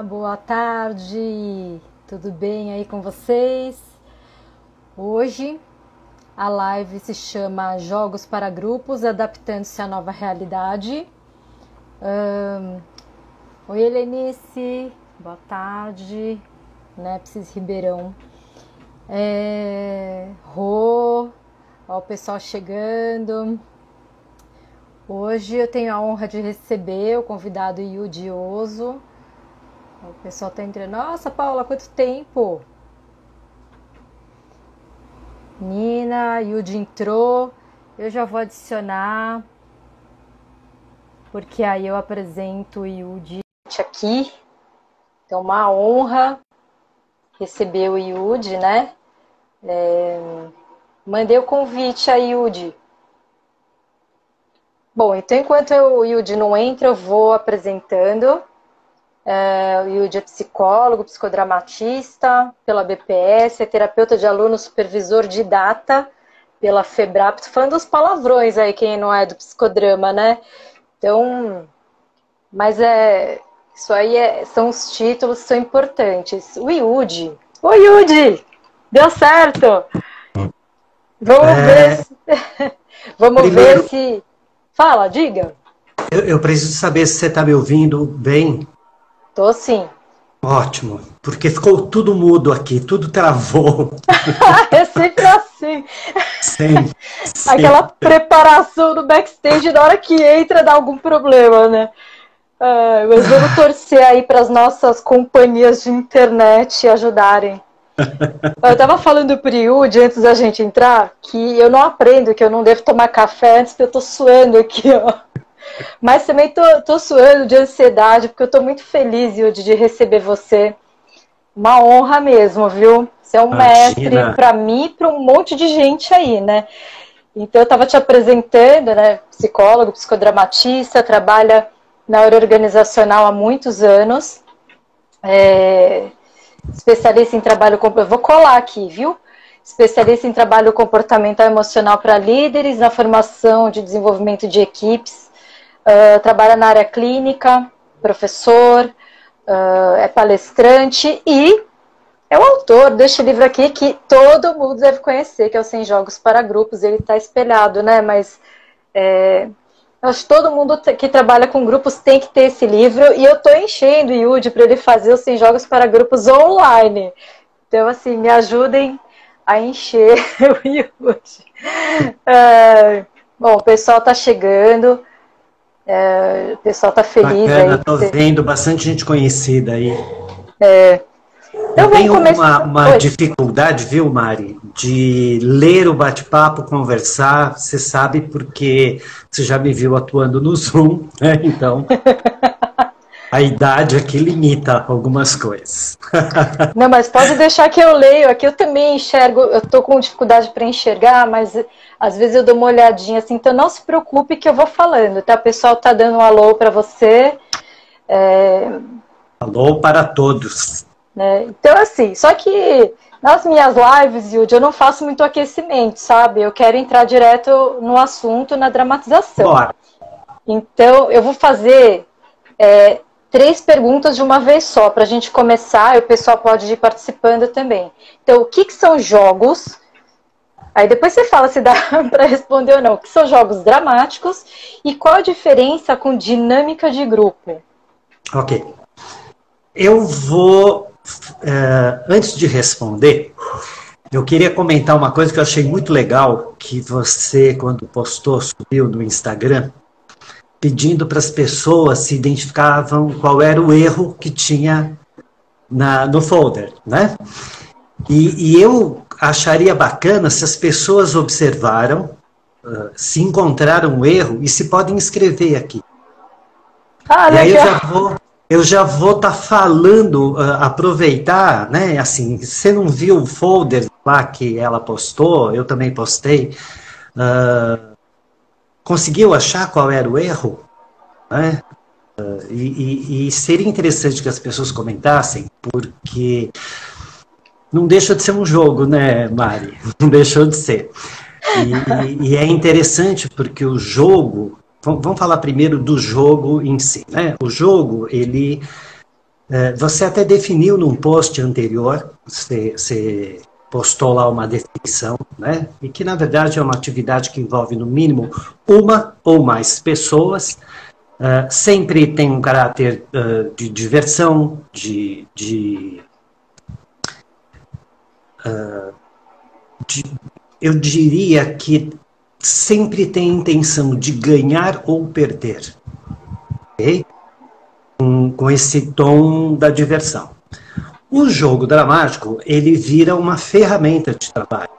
Boa tarde, tudo bem aí com vocês? Hoje a live se chama Jogos para Grupos, adaptando-se à nova realidade. Oi, Helenice, boa tarde, Nepsis Ribeirão. Rô, ó, o pessoal chegando. Hoje eu tenho a honra de receber o convidado Yudi Oso. O pessoal tá entrando. Nossa, Paula, quanto tempo! Nina, Yudi entrou. Eu já vou adicionar, porque aí eu apresento o Yudi aqui. Então, uma honra receber o Yudi, né? Mandei o convite a Yudi. Bom, então enquanto o Yudi não entra, eu vou apresentando. O Yudi é psicólogo, psicodramatista pela BPS, é terapeuta de aluno, supervisor de data pela FEBRAP. Tô falando dos palavrões aí, quem não é do psicodrama, né? Então, mas isso aí são os títulos que são importantes. O Yudi. Oi, Yudi! Deu certo! Vamos ver se... Vamos ver se... Fala, diga. Eu preciso saber se você está me ouvindo bem. Tô sim. Ótimo, porque ficou tudo mudo aqui, tudo travou. É sempre assim. Sempre. Aquela preparação do backstage, na hora que entra, dá algum problema, né? Mas vamos torcer aí para as nossas companhias de internet ajudarem. Eu tava falando pro Yudi, antes da gente entrar, que eu não aprendo, que eu não devo tomar café antes, porque eu tô suando aqui, ó. Mas também tô suando de ansiedade, porque eu tô muito feliz, Yudi, de receber você. Uma honra mesmo, viu? Você é um mestre para mim e para um monte de gente aí, né? Então eu tava te apresentando, né? Psicólogo, psicodramatista, trabalha na área organizacional há muitos anos. Especialista em trabalho... Eu vou colar aqui, viu? Especialista em trabalho comportamental e emocional para líderes, na formação de desenvolvimento de equipes. Trabalha na área clínica, professor, é palestrante e é o autor deste livro aqui que todo mundo deve conhecer, que é o 100 Jogos para Grupos. Ele está espelhado, né? Mas eu acho que todo mundo que trabalha com grupos tem que ter esse livro, e eu estou enchendo o Yudi para ele fazer os 100 Jogos para Grupos online. Então, assim, me ajudem a encher o Yudi. Bom, o pessoal está chegando. O pessoal tá feliz. Bacana, aí. Tô vendo bastante gente conhecida aí. Então eu tenho uma dificuldade, viu, Mari, de ler o bate-papo, conversar. Você sabe porque você já me viu atuando no Zoom, né? Então a idade aqui limita algumas coisas. Não, mas pode deixar que eu leio. Aqui eu também enxergo, eu tô com dificuldade para enxergar, mas às vezes eu dou uma olhadinha assim, então não se preocupe que eu vou falando, tá? O pessoal tá dando um alô para você. Alô para todos. Então, assim, só que nas minhas lives, Yudi, eu não faço muito aquecimento, sabe? Eu quero entrar direto no assunto, na dramatização. Bora. Então, eu vou fazer 3 perguntas de uma vez só, para a gente começar, e o pessoal pode ir participando também. Então, o que são jogos? Aí depois você fala se dá para responder ou não. O que são jogos dramáticos e qual a diferença com dinâmica de grupo? Ok. Eu vou... antes de responder, eu queria comentar uma coisa que eu achei muito legal, que você, quando postou, subiu no Instagram, pedindo para as pessoas se identificavam qual era o erro que tinha no folder, né? E eu acharia bacana se as pessoas observaram, se encontraram um erro e se podem escrever aqui. E aí eu já vou estar falando, aproveitar, né? Assim, você não viu o folder lá que ela postou, eu também postei. Conseguiu achar qual era o erro? Né? E seria interessante que as pessoas comentassem, porque não deixa de ser um jogo, né, Mari? Não deixou de ser. E é interessante porque o jogo... Vamos falar primeiro do jogo em si, né? O jogo, ele... Você até definiu num post anterior, você postou lá uma definição, né? E que, na verdade, é uma atividade que envolve, no mínimo, uma ou mais pessoas. Sempre tem um caráter de diversão, eu diria que sempre tem a intenção de ganhar ou perder, ok? Com esse tom da diversão. O jogo dramático, ele vira uma ferramenta de trabalho.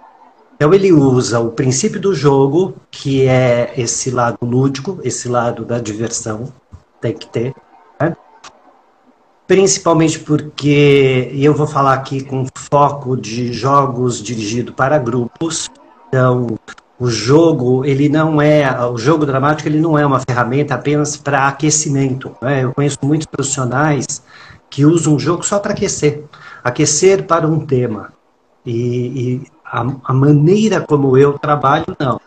Então ele usa o princípio do jogo, que é esse lado lúdico, esse lado da diversão, tem que ter, né? Principalmente porque, e eu vou falar aqui com foco de jogos dirigidos para grupos, então o jogo dramático, ele não é uma ferramenta apenas para aquecimento, né? Eu conheço muitos profissionais que usam o jogo só para aquecer para um tema. E a maneira como eu trabalho, não.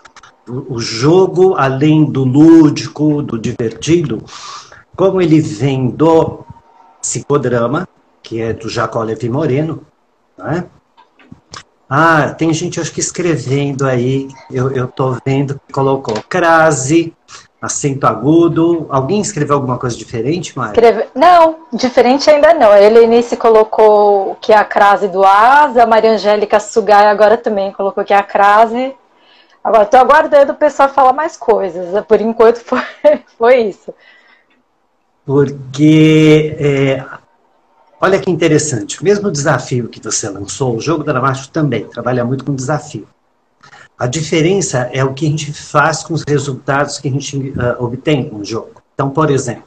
O jogo, além do lúdico, do divertido, como ele vem do psicodrama, que é do Jacó Levi Moreno, né? Tem gente, acho que escrevendo aí, eu estou vendo que colocou crase, acento agudo. Alguém escreveu alguma coisa diferente, Mari? Não, diferente ainda não. A Helenice colocou que é a crase do asa, a Maria Angélica Sugai agora também colocou que é a crase. Agora, estou aguardando o pessoal falar mais coisas. Por enquanto, foi isso. Porque... olha que interessante, o mesmo desafio que você lançou, o jogo dramático também trabalha muito com desafio. A diferença é o que a gente faz com os resultados que a gente obtém com o jogo. Então, por exemplo,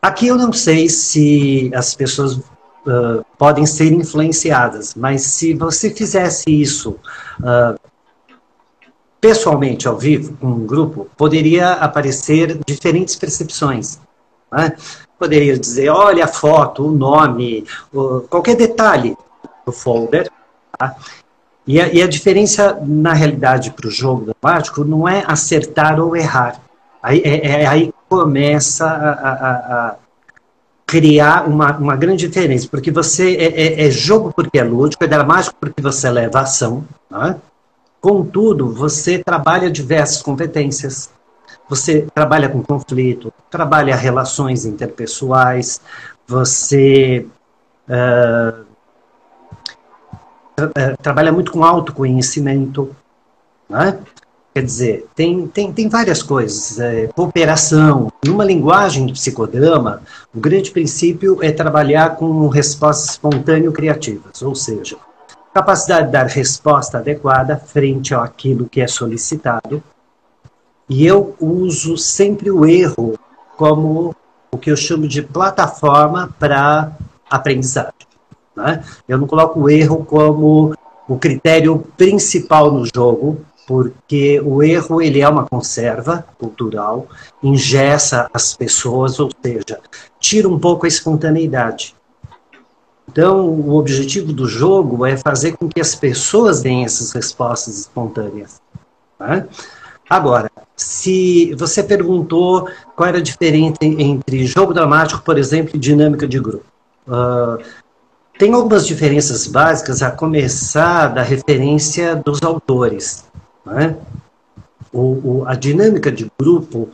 aqui eu não sei se as pessoas podem ser influenciadas, mas se você fizesse isso pessoalmente, ao vivo, com um grupo, poderia aparecer diferentes percepções, né? Poderia dizer, olha a foto, o nome, qualquer detalhe do folder. Tá? E a diferença, na realidade, para o jogo dramático, não é acertar ou errar. Aí começa a criar uma grande diferença, porque você é jogo porque é lúdico, é dramático porque você leva ação. Tá? Contudo, você trabalha diversas competências. Você trabalha com conflito, trabalha relações interpessoais, você trabalha muito com autoconhecimento, né? Quer dizer, tem várias coisas, cooperação. Numa linguagem de psicodrama, o grande princípio é trabalhar com respostas espontâneas criativas, ou seja, capacidade de dar resposta adequada frente àquilo que é solicitado. E eu uso sempre o erro como o que eu chamo de plataforma para aprendizagem, né? Eu não coloco o erro como o critério principal no jogo, porque o erro ele é uma conserva cultural, engessa as pessoas, ou seja, tira um pouco a espontaneidade. Então, o objetivo do jogo é fazer com que as pessoas deem essas respostas espontâneas, né? Agora, se você perguntou qual era a diferença entre jogo dramático, por exemplo, e dinâmica de grupo. Tem algumas diferenças básicas, a começar da referência dos autores, né? A dinâmica de grupo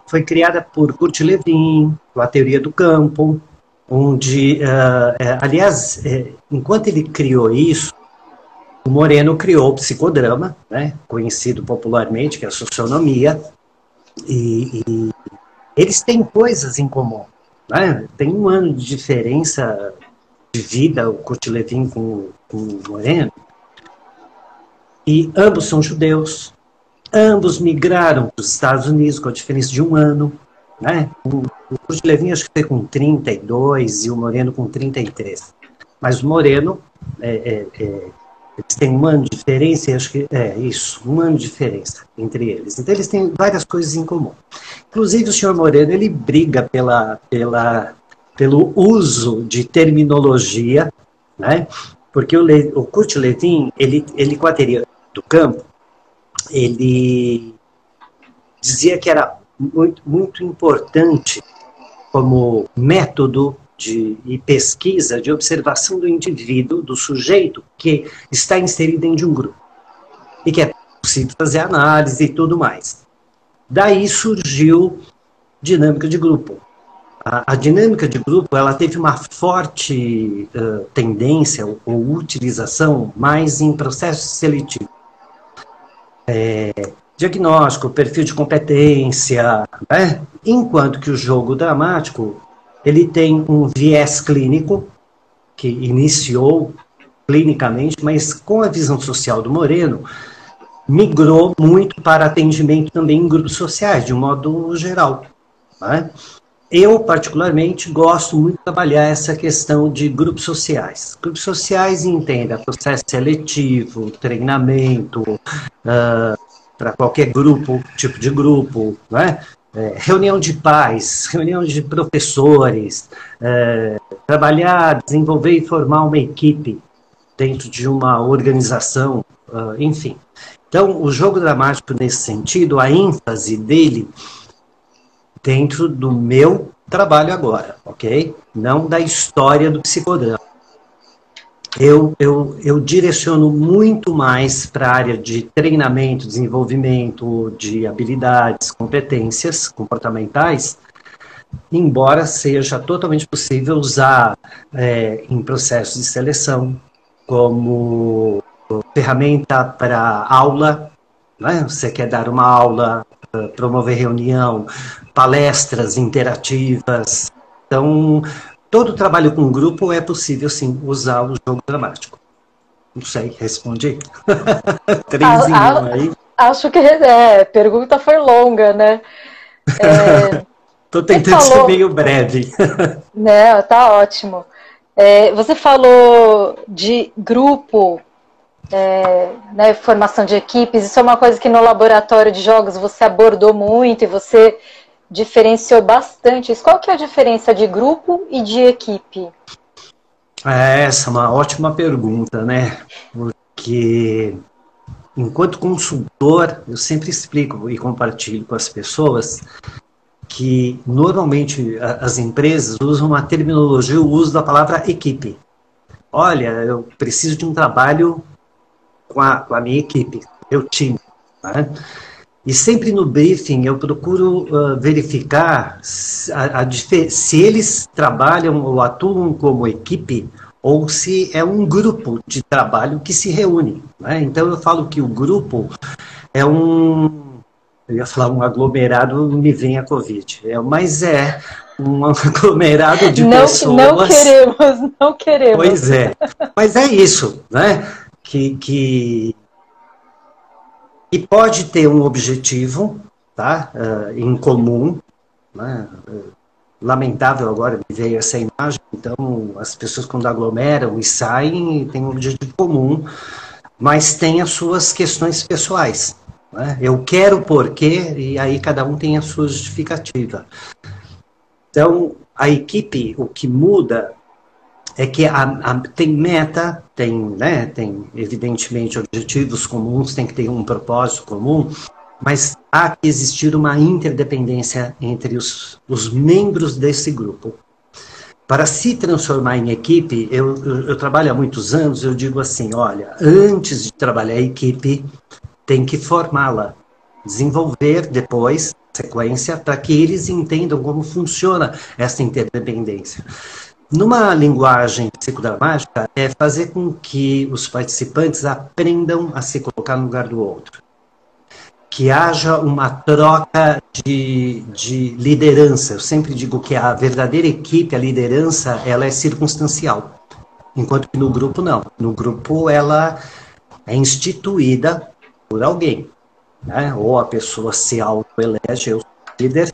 foi criada por Kurt Lewin, a teoria do campo, onde, aliás, enquanto ele criou isso, o Moreno criou o psicodrama, né, conhecido popularmente, que é a socionomia, e eles têm coisas em comum, né? Tem 1 ano de diferença de vida, o Kurt Lewin com o Moreno, e ambos são judeus, ambos migraram para os Estados Unidos com a diferença de 1 ano, né? O Kurt Lewin acho que foi com 32 e o Moreno com 33, mas o Moreno Eles têm um ano de diferença, e acho que é isso, um ano de diferença entre eles. Então eles têm várias coisas em comum. Inclusive o senhor Moreno, ele briga pelo uso de terminologia, né? Porque o Kurt Lewin, ele com a teoria do campo, ele dizia que era muito, muito importante como método e pesquisa de observação do indivíduo, do sujeito que está inserido dentro de um grupo. E que é possível fazer análise e tudo mais. Daí surgiu dinâmica de grupo. A dinâmica de grupo, ela teve uma forte tendência ou utilização mais em processos seletivos. Diagnóstico, perfil de competência, né? Enquanto que o jogo dramático, ele tem um viés clínico, que iniciou clinicamente, mas com a visão social do Moreno, migrou muito para atendimento também em grupos sociais, de um modo geral. Né? Eu, particularmente, gosto muito de trabalhar essa questão de grupos sociais. Grupos sociais entendem processo seletivo, treinamento, para qualquer grupo, tipo de grupo, né? Reunião de pais, reunião de professores, trabalhar, desenvolver e formar uma equipe dentro de uma organização, enfim. Então, o jogo dramático, nesse sentido, a ênfase dele dentro do meu trabalho agora, ok? Não da história do psicodrama. Eu direciono muito mais para a área de treinamento, desenvolvimento de habilidades, competências comportamentais, embora seja totalmente possível usar em processos de seleção como ferramenta para aula, né? Você quer dar uma aula, promover reunião, palestras interativas. Então, todo trabalho com grupo é possível, sim, usar o jogo dramático. Não sei, respondi? 3 em 1 aí. Acho que a pergunta foi longa, né? Estou tentando ser meio breve. Não, tá ótimo. Você falou de grupo, né, formação de equipes. Isso é uma coisa que no laboratório de jogos você abordou muito e você diferenciou bastante. Qual que é a diferença de grupo e de equipe? Essa é uma ótima pergunta, né? Porque, enquanto consultor, eu sempre explico e compartilho com as pessoas que, normalmente, as empresas usam uma terminologia, o uso da palavra equipe. Olha, eu preciso de um trabalho com a minha equipe, meu time, né? E sempre no briefing eu procuro verificar se eles trabalham ou atuam como equipe ou se é um grupo de trabalho que se reúne. Né? Então eu falo que o grupo é eu ia falar um aglomerado, me vem a Covid, mas é um aglomerado de pessoas... Não queremos. Pois é, mas é isso, né? Que pode ter um objetivo, tá? Em comum, né? Lamentável agora me veio essa imagem, então as pessoas quando aglomeram e saem têm um objetivo comum, mas tem as suas questões pessoais, né? Eu quero porquê, e aí cada um tem a sua justificativa. Então, a equipe, o que muda é que tem meta, tem evidentemente objetivos comuns, tem que ter um propósito comum, mas há que existir uma interdependência entre os membros desse grupo. Para se transformar em equipe, eu trabalho há muitos anos, eu digo assim, olha, antes de trabalhar a equipe, tem que formá-la, desenvolver depois, sequência, para que eles entendam como funciona essa interdependência. Numa linguagem psicodramática, é fazer com que os participantes aprendam a se colocar no lugar do outro. Que haja uma troca de liderança. Eu sempre digo que a verdadeira equipe, a liderança, ela é circunstancial. Enquanto que no grupo, não. No grupo, ela é instituída por alguém. Né? Ou a pessoa se autoelege, eu sou líder,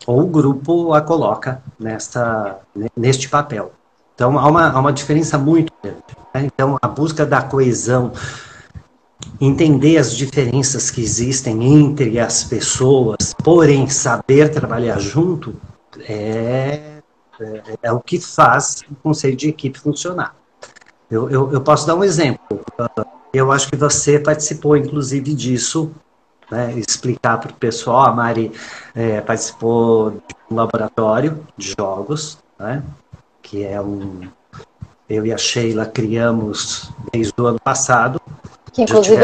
ou o grupo a coloca neste papel. Então, há uma diferença muito grande. né? Então, a busca da coesão, entender as diferenças que existem entre as pessoas, porém saber trabalhar junto, é o que faz o conceito de equipe funcionar. Eu posso dar um exemplo. Eu acho que você participou, inclusive, disso, né? Explicar para o pessoal. A Mari participou de um laboratório de jogos, né? Que é eu e a Sheila criamos desde o ano passado. Que inclusive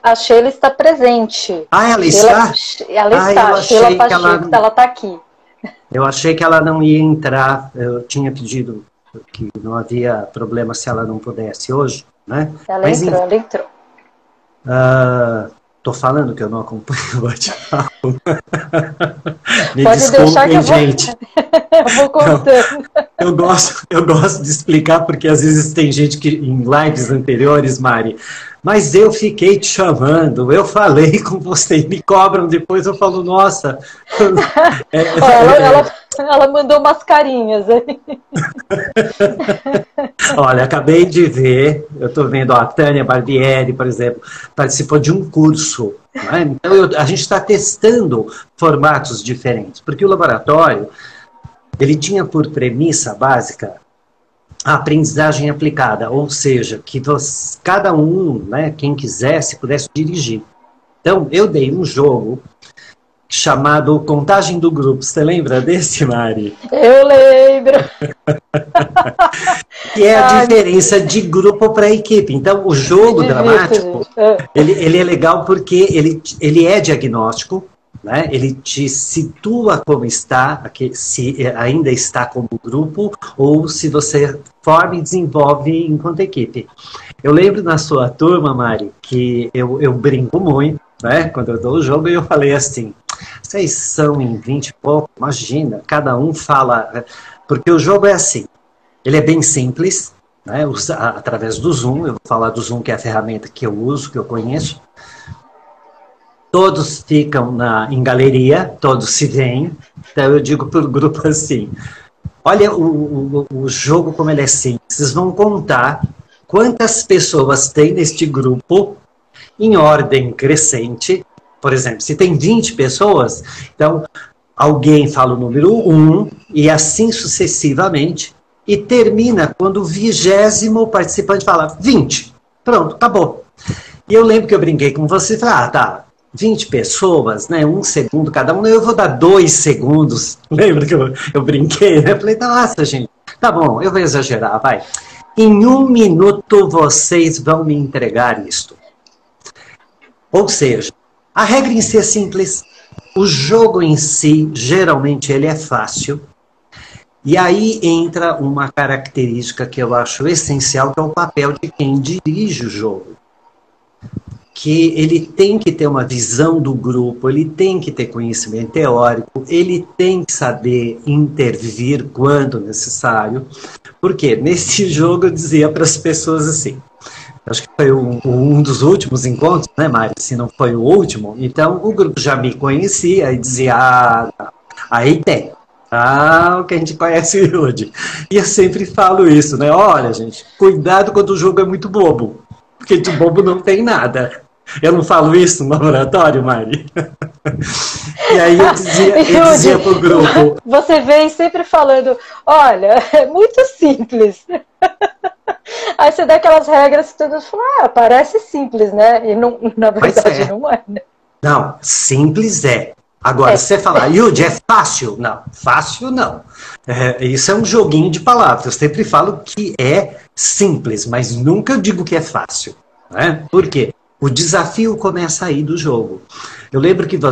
a Sheila está presente. Ah, ela está? Ela está. Sheila Pacheco, ela está aqui. Eu achei que ela não ia entrar. Eu tinha pedido que não havia problema se ela não pudesse hoje, né? Ela entrou. Tô falando que eu não acompanho o bate-papo. Me Pode desculpem, deixar que gente. Eu vou contando. Eu gosto de explicar, porque às vezes tem gente que em lives anteriores, Mari, mas eu fiquei te chamando, eu falei com você e me cobram depois, eu falo, nossa. Ela mandou umas carinhas aí. Olha, acabei de ver, eu estou vendo a Tânia Barbieri, por exemplo, participou de um curso, né? Então a gente está testando formatos diferentes, porque o laboratório, ele tinha por premissa básica a aprendizagem aplicada, ou seja, que cada um, né, quem quisesse, pudesse dirigir. Então, eu dei um jogo chamado Contagem do Grupo. Você lembra desse, Mari? Eu lembro. Que é a diferença de grupo para equipe. Então, o jogo dramático, ele é legal porque ele é diagnóstico, né? Ele te situa como está, se ainda está como grupo, ou se você forma e desenvolve enquanto equipe. Eu lembro na sua turma, Mari, que eu brinco muito, né? Quando eu dou o jogo, eu falei assim, vocês são em 20 e pouco, imagina, cada um fala... Porque o jogo é assim, ele é bem simples, né? Através do Zoom, eu vou falar do Zoom, que é a ferramenta que eu uso, que eu conheço. Todos ficam em galeria, todos se veem. Então eu digo para o grupo assim, olha o jogo como ele é simples. Vocês vão contar quantas pessoas tem neste grupo em ordem crescente. Por exemplo, se tem 20 pessoas, então alguém fala o número 1 e assim sucessivamente, e termina quando o 20º participante fala 20. Pronto, acabou. E eu lembro que eu brinquei com você e falei, tá, 20 pessoas, né, 1 segundo cada um, eu vou dar 2 segundos. Lembra que eu brinquei, né? Eu falei, nossa, gente, tá bom, eu vou exagerar, vai. Em 1 minuto vocês vão me entregar isto. Ou seja, a regra em si é simples, o jogo em si, geralmente, ele é fácil. E aí entra uma característica que eu acho essencial, que é o papel de quem dirige o jogo. Que ele tem que ter uma visão do grupo, ele tem que ter conhecimento teórico, ele tem que saber intervir quando necessário. Porque nesse jogo eu dizia para as pessoas assim, acho que foi um dos últimos encontros, né, Mari? Se não foi o último. Então, o grupo já me conhecia e dizia, aí tem. O que a gente conhece hoje. E eu sempre falo isso, né? Olha, gente, cuidado quando o jogo é muito bobo. Porque de bobo não tem nada. Eu não falo isso no laboratório, Mari? E aí eu dizia pro grupo... Você vem sempre falando, olha, é muito simples. Aí você dá aquelas regras que todos falam, parece simples, né? E não, na verdade não é, né? Não, simples é. Agora, se você falar, Yudi, é fácil? Não, fácil não. Isso é um joguinho de palavras. Eu sempre falo que é simples, mas nunca digo que é fácil. Né? Por quê? O desafio começa aí do jogo. Eu lembro que eu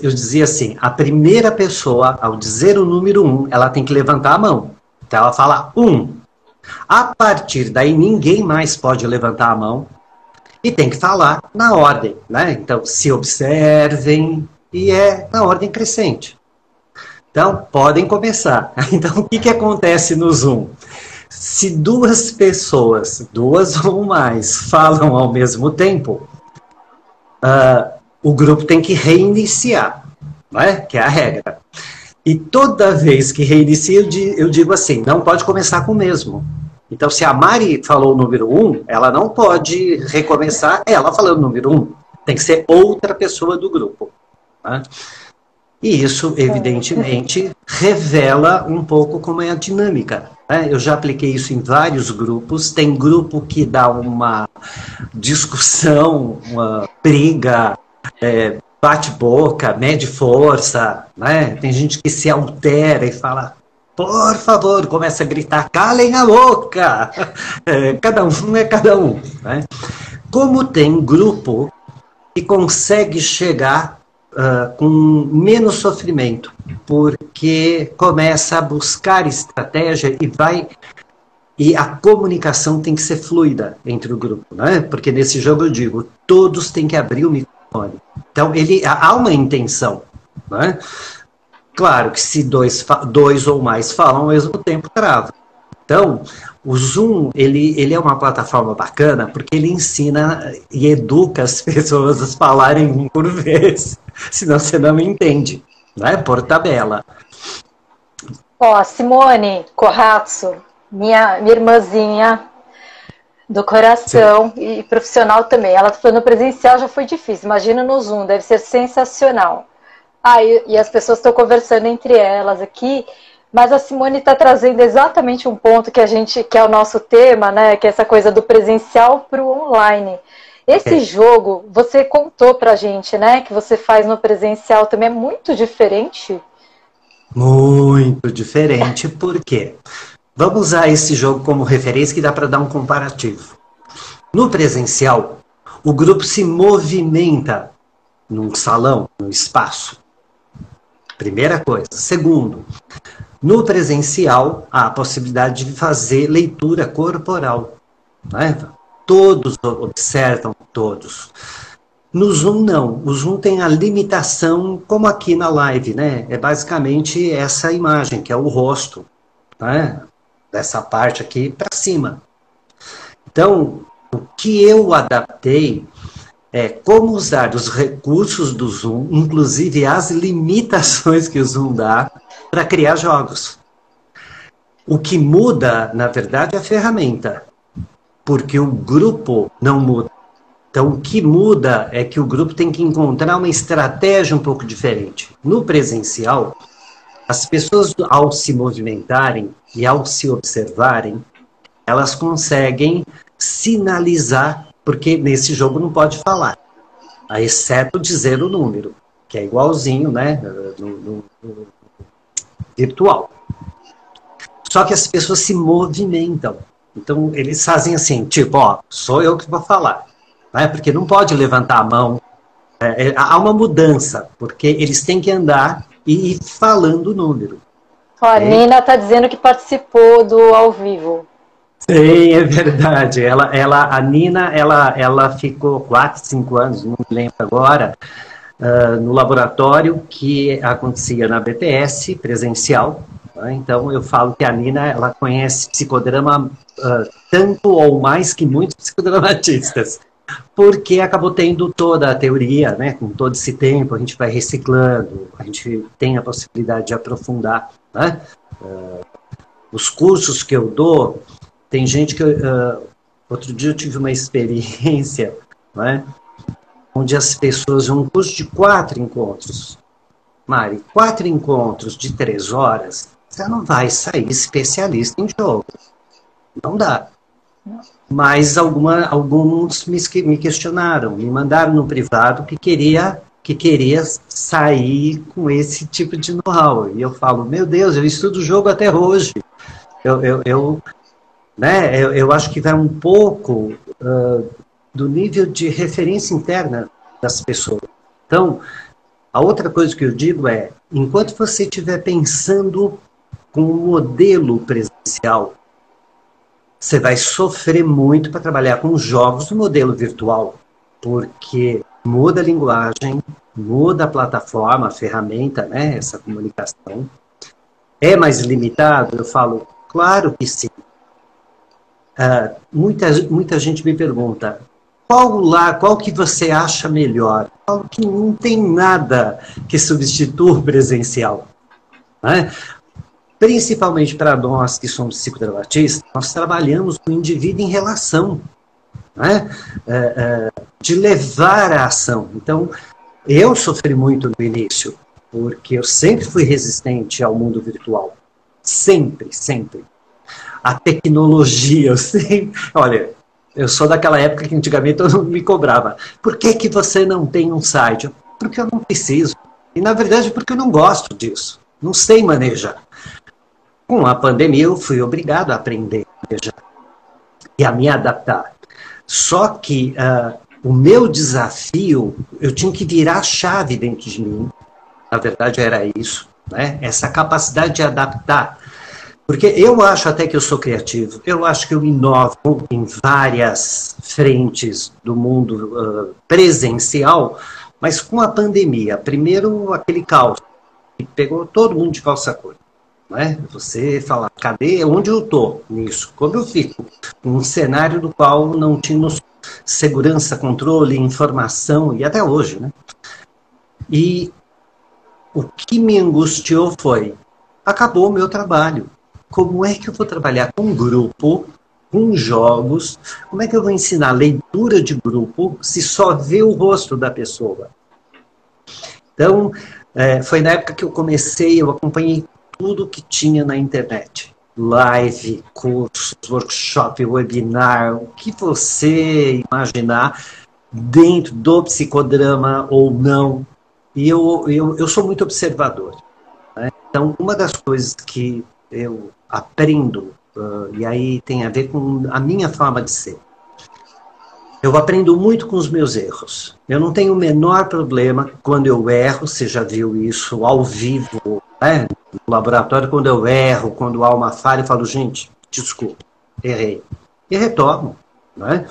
dizia assim, a primeira pessoa, ao dizer o número 1, ela tem que levantar a mão. Então ela fala 1. A partir daí, ninguém mais pode levantar a mão e tem que falar na ordem. Né? Então, se observem, e é na ordem crescente. Então, podem começar. Então, o que acontece no Zoom? Se 2 pessoas, 2 ou mais, falam ao mesmo tempo, o grupo tem que reiniciar, não é? Que é a regra. E toda vez que reinicia, eu digo assim, não pode começar com o mesmo. Então, se a Mari falou o número 1, ela não pode recomeçar ela falando o número 1. Tem que ser outra pessoa do grupo. Tá? E isso, evidentemente, revela um pouco como é a dinâmica. Né? Eu já apliquei isso em vários grupos. Tem grupo que dá uma discussão, uma briga, bate-boca, mede força. Né? Tem gente que se altera e fala... Por favor, começa a gritar, calem a boca! Cada um é cada um. Né? Como tem grupo que consegue chegar com menos sofrimento, porque começa a buscar estratégia e a comunicação tem que ser fluida entre o grupo. Né? Porque nesse jogo eu digo, todos têm que abrir o microfone. Então, há uma intenção. Né? Claro que se dois ou mais falam ao mesmo tempo, trava. Então, o Zoom, ele é uma plataforma bacana porque ele ensina e educa as pessoas a falarem um por vez, senão você não entende, né? Por tabela. Ó, Simone Corrazzo, minha irmãzinha do coração. Sim. E profissional também. Ela falou, no presencial já foi difícil, imagina no Zoom, deve ser sensacional. E as pessoas estão conversando entre elas aqui, mas a Simone está trazendo exatamente um ponto que é o nosso tema, né? Que é essa coisa do presencial para o online. Esse jogo, você contou pra gente, né? Que você faz no presencial também, é muito diferente? Muito diferente, por quê? Vamos usar esse jogo como referência que dá para dar um comparativo. No presencial, o grupo se movimenta num salão, num espaço. Primeira coisa. Segundo, no presencial, há a possibilidade de fazer leitura corporal. Né? Todos observam, todos. No Zoom, não. O Zoom tem a limitação, como aqui na live, né? É basicamente essa imagem, que é o rosto, né? Dessa parte aqui para cima. Então, o que eu adaptei é como usar os recursos do Zoom, inclusive as limitações que o Zoom dá, para criar jogos. O que muda, na verdade, é a ferramenta, porque o grupo não muda. Então, o que muda é que o grupo tem que encontrar uma estratégia um pouco diferente. No presencial, as pessoas, ao se movimentarem e ao se observarem, elas conseguem sinalizar, porque nesse jogo não pode falar, exceto dizer o número, que é igualzinho, né, no virtual. Só que as pessoas se movimentam. Então, eles fazem assim, tipo, ó, sou eu que vou falar. Né? Porque não pode levantar a mão. Há uma mudança, porque eles têm que andar e ir falando o número. Ó, a Nina está dizendo que participou do ao vivo. Sim, é verdade. A Nina, ela ficou 4, 5 anos, não me lembro agora, no laboratório que acontecia na BTS, presencial. Né? Então, eu falo que a Nina, ela conhece psicodrama tanto ou mais que muitos psicodramatistas, porque acabou tendo toda a teoria, né? Com todo esse tempo, a gente vai reciclando, a gente tem a possibilidade de aprofundar. Né? Os cursos que eu dou, tem gente que... outro dia eu tive uma experiência, né, onde as pessoas... Um curso de 4 encontros. Mari, 4 encontros de 3 horas, você não vai sair especialista em jogo. Não dá. Mas alguns me questionaram, me mandaram no privado que queria sair com esse tipo de know-how. E eu falo, meu Deus, eu estudo jogo até hoje. Eu acho que vai um pouco do nível de referência interna das pessoas. Então, a outra coisa que eu digo é, enquanto você estiver pensando com um modelo presencial, você vai sofrer muito para trabalhar com jogos no modelo virtual, porque muda a linguagem, muda a plataforma, a ferramenta, né, essa comunicação. É mais limitado? Eu falo, claro que sim. Muita gente me pergunta, qual que você acha melhor? Eu falo que não tem nada que substitua o presencial. Né? principalmente para nós que somos psicodramatistas, nós trabalhamos com o indivíduo em relação, né? De levar a ação. Então, eu sofri muito no início, porque eu sempre fui resistente ao mundo virtual. Sempre, sempre. A tecnologia, eu sempre... Olha, eu sou daquela época que antigamente todo mundo me cobrava. Por que que você não tem um site? Porque eu não preciso. E, na verdade, porque eu não gosto disso. Não sei manejar. Com a pandemia, eu fui obrigado a aprender a manejar e a me adaptar. Só que o meu desafio, eu tinha que virar a chave dentro de mim. Na verdade, era isso, né? Essa capacidade de adaptar. Porque eu acho até que eu sou criativo, eu acho que eu inovo em várias frentes do mundo presencial, mas com a pandemia, primeiro aquele caos, que pegou todo mundo de calça curta. Né? Você fala, cadê, onde eu estou nisso? Como eu fico? Um cenário do qual não tínhamos segurança, controle, informação, e até hoje. Né? E o que me angustiou foi, acabou o meu trabalho. Como é que eu vou trabalhar com um grupo, com jogos? Como é que eu vou ensinar leitura de grupo se só vê o rosto da pessoa? Então, foi na época que eu acompanhei tudo que tinha na internet. Live, cursos, workshop, webinar, o que você imaginar dentro do psicodrama ou não. E eu sou muito observador. Né? Então, uma das coisas que eu aprendo, e aí tem a ver com a minha forma de ser. Eu aprendo muito com os meus erros. Eu não tenho o menor problema quando eu erro, você já viu isso ao vivo, né? No laboratório, quando eu erro, quando há uma falha, eu falo, gente, desculpa, errei. E retorno. Né?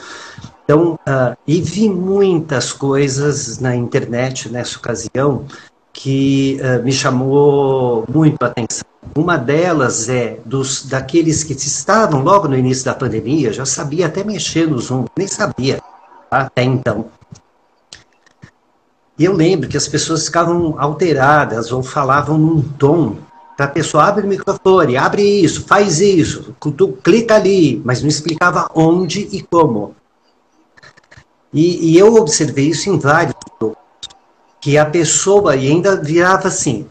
Então, e vi muitas coisas na internet nessa ocasião que me chamou muito a atenção. Uma delas é daqueles que estavam logo no início da pandemia, já sabia até mexer no Zoom, nem sabia até então. E eu lembro que as pessoas ficavam alteradas ou falavam num tom para a pessoa, abre o microfone, abre isso, faz isso, tu clica ali, mas não explicava onde e como. E eu observei isso em vários grupos, que a pessoa ainda virava assim,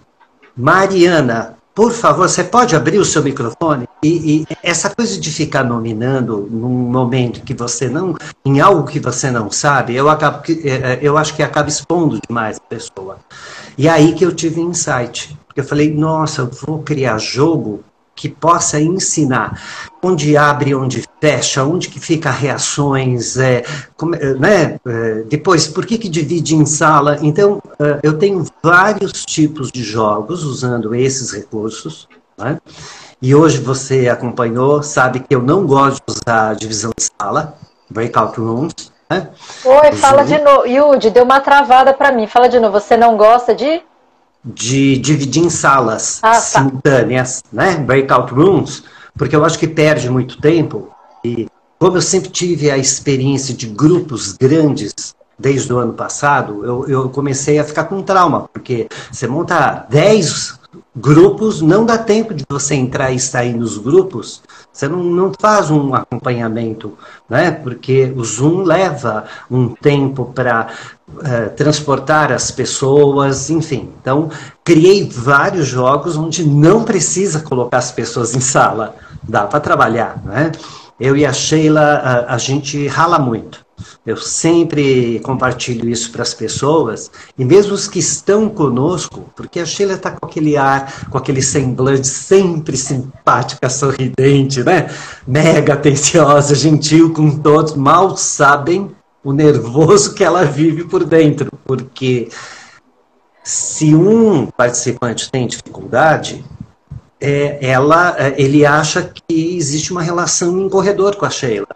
Mariana, por favor, você pode abrir o seu microfone? E essa coisa de ficar nominando num momento que você não, em algo que você não sabe, eu acho que acaba expondo demais a pessoa. E aí que eu tive insight. Porque eu falei, nossa, eu vou criar jogo que possa ensinar onde abre, onde fecha, onde que fica reações, né? Depois, por que divide em sala? Então, eu tenho vários tipos de jogos usando esses recursos, né? E hoje você acompanhou, sabe que eu não gosto de usar divisão de sala, breakout rooms, né? Oi, fala de novo. Yudi, deu uma travada para mim. Fala de novo, você não gosta de dividir em salas simultâneas, né? Breakout rooms, porque eu acho que perde muito tempo. E como eu sempre tive a experiência de grupos grandes desde o ano passado, eu comecei a ficar com trauma, porque você monta 10 grupos, não dá tempo de você entrar e sair nos grupos, você não faz um acompanhamento, né? Porque o Zoom leva um tempo para transportar as pessoas, enfim. Então, criei vários jogos onde não precisa colocar as pessoas em sala, dá para trabalhar, né? Eu e a Sheila, a gente rala muito. Eu sempre compartilho isso para as pessoas, e mesmo os que estão conosco, porque a Sheila está com aquele ar, com aquele semblante sempre simpática, sorridente, né? Mega atenciosa, gentil com todos, mal sabem o nervoso que ela vive por dentro, porque se um participante tem dificuldade, ele acha que existe uma relação em corredor com a Sheila.